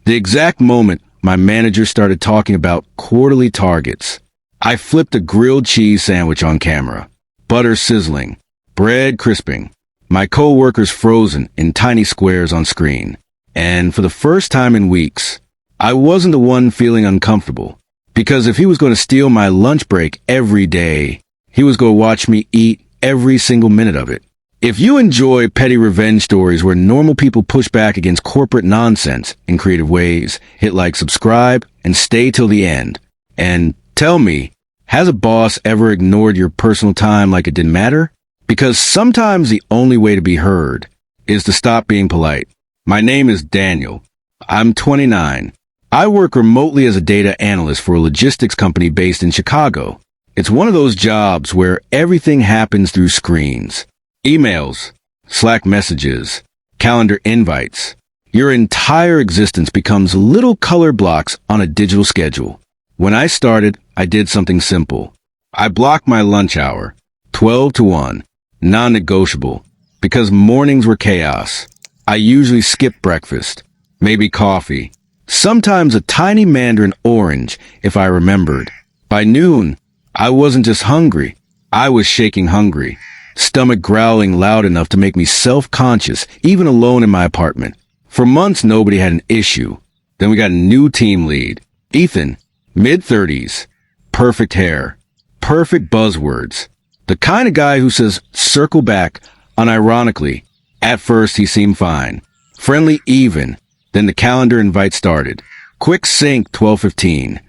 The exact moment my manager started talking about quarterly targets, I flipped a grilled cheese sandwich on camera. Butter sizzling, bread crisping, my coworkers frozen in tiny squares on screen. And for the first time in weeks, I wasn't the one feeling uncomfortable. Because if he was going to steal my lunch break every day, he was going to watch me eat every single minute of it. If you enjoy petty revenge stories where normal people push back against corporate nonsense in creative ways, hit like, subscribe, and stay till the end. And tell me, has a boss ever ignored your personal time like it didn't matter? Because sometimes the only way to be heard is to stop being polite. My name is Daniel. I'm 29. I work remotely as a data analyst for a logistics company based in Chicago. It's one of those jobs where everything happens through screens. Emails, Slack messages, calendar invites. Your entire existence becomes little color blocks on a digital schedule. When I started, I did something simple. I blocked my lunch hour, 12 to 1, non-negotiable, because mornings were chaos. I usually skipped breakfast, maybe coffee, sometimes a tiny mandarin orange if I remembered. By noon, I wasn't just hungry, I was shaking hungry. Stomach growling loud enough to make me self-conscious, even alone in my apartment. For months, nobody had an issue. Then we got a new team lead. Ethan, mid-30s, perfect hair, perfect buzzwords. The kind of guy who says, circle back, unironically. At first, he seemed fine. Friendly even. Then the calendar invite started. Quick sync, 12:15.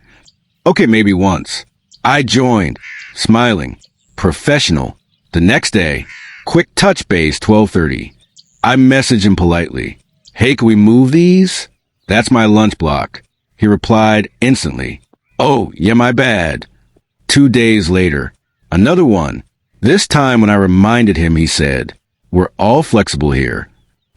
Okay, maybe once. I joined, smiling, professional. The next day, quick touch base, 12:30. I messaged him politely. Hey, can we move these? That's my lunch block. He replied instantly. Oh, yeah, my bad. 2 days later, another one. This time when I reminded him, he said, we're all flexible here.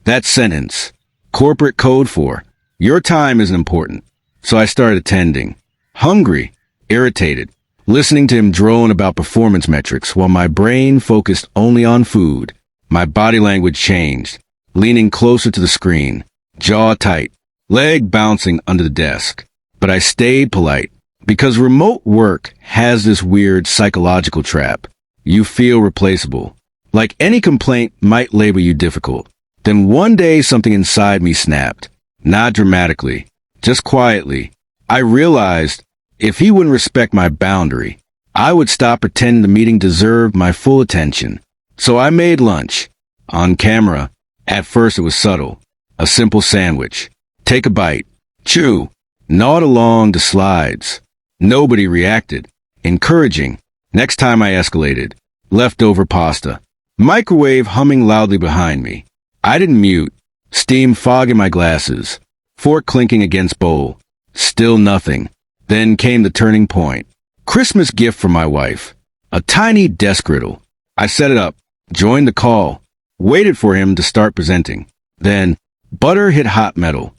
That sentence, corporate code for, your time isn't important. So I started attending. Hungry, irritated, listening to him drone about performance metrics while my brain focused only on food. My body language changed, leaning closer to the screen, jaw tight, leg bouncing under the desk. But I stayed polite, because remote work has this weird psychological trap. You feel replaceable. Like any complaint might label you difficult. Then one day something inside me snapped. Not dramatically, just quietly. I realized if he wouldn't respect my boundary, I would stop pretending the meeting deserved my full attention. So I made lunch. On camera. At first it was subtle. A simple sandwich. Take a bite. Chew. Gnawed along the slides. Nobody reacted. Encouraging. Next time I escalated. Leftover pasta. Microwave humming loudly behind me. I didn't mute. Steam fogging my glasses. Fork clinking against bowl. Still nothing. Then came the turning point. Christmas gift from my wife. A tiny desk riddle. I set it up, joined the call, waited for him to start presenting. Then, butter hit hot metal.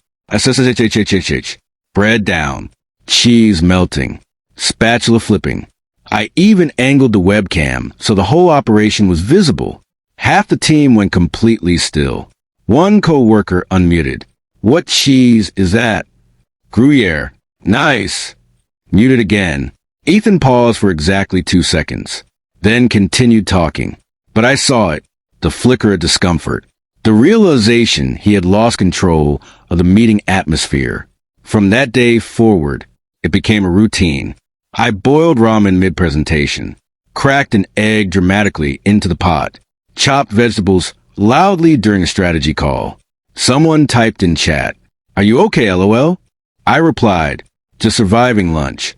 Bread down. Cheese melting. Spatula flipping. I even angled the webcam so the whole operation was visible. Half the team went completely still. One coworker unmuted. What cheese is that? Gruyere. Nice. Muted again. Ethan paused for exactly 2 seconds, then continued talking. But I saw it, the flicker of discomfort, the realization he had lost control of the meeting atmosphere. From that day forward, it became a routine. I boiled ramen mid-presentation, cracked an egg dramatically into the pot, chopped vegetables loudly during a strategy call. Someone typed in chat, "Are you okay, LOL?" I replied, "Just surviving lunch."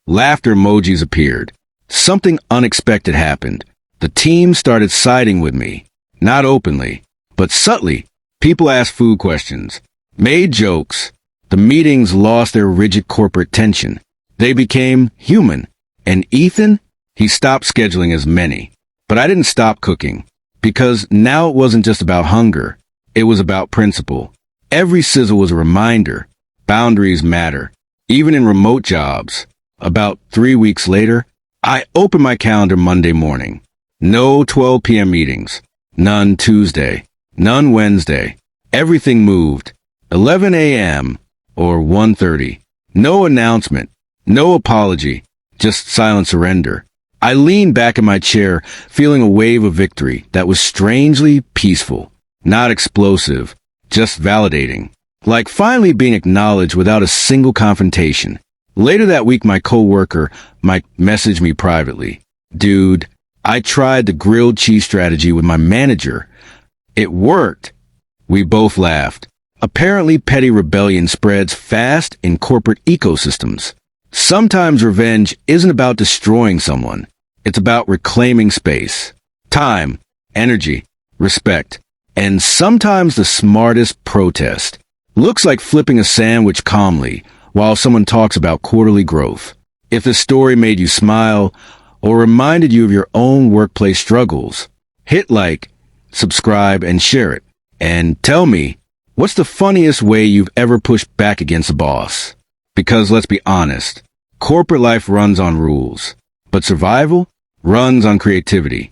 Laughter emojis appeared. Something unexpected happened. The team started siding with me. Not openly, but subtly. People asked food questions, made jokes. The meetings lost their rigid corporate tension. They became human. And Ethan? He stopped scheduling as many. But I didn't stop cooking. Because now it wasn't just about hunger. It was about principle. Every sizzle was a reminder. Boundaries matter. Even in remote jobs. About 3 weeks later, I opened my calendar Monday morning. No 12 p.m. meetings. None Tuesday. None Wednesday. Everything moved. 11 a.m. or 1:30. No announcement, no apology, just silent surrender. I leaned back in my chair, feeling a wave of victory that was strangely peaceful, not explosive, just validating. Like finally being acknowledged without a single confrontation. Later that week, my coworker Mike messaged me privately. Dude, I tried the grilled cheese strategy with my manager. It worked. We both laughed. Apparently, petty rebellion spreads fast in corporate ecosystems. Sometimes revenge isn't about destroying someone. It's about reclaiming space, time, energy, respect, and sometimes the smartest protest looks like flipping a sandwich calmly while someone talks about quarterly growth. If the story made you smile or reminded you of your own workplace struggles, hit like, subscribe, and share it. And tell me, what's the funniest way you've ever pushed back against a boss? Because let's be honest, corporate life runs on rules, but survival runs on creativity.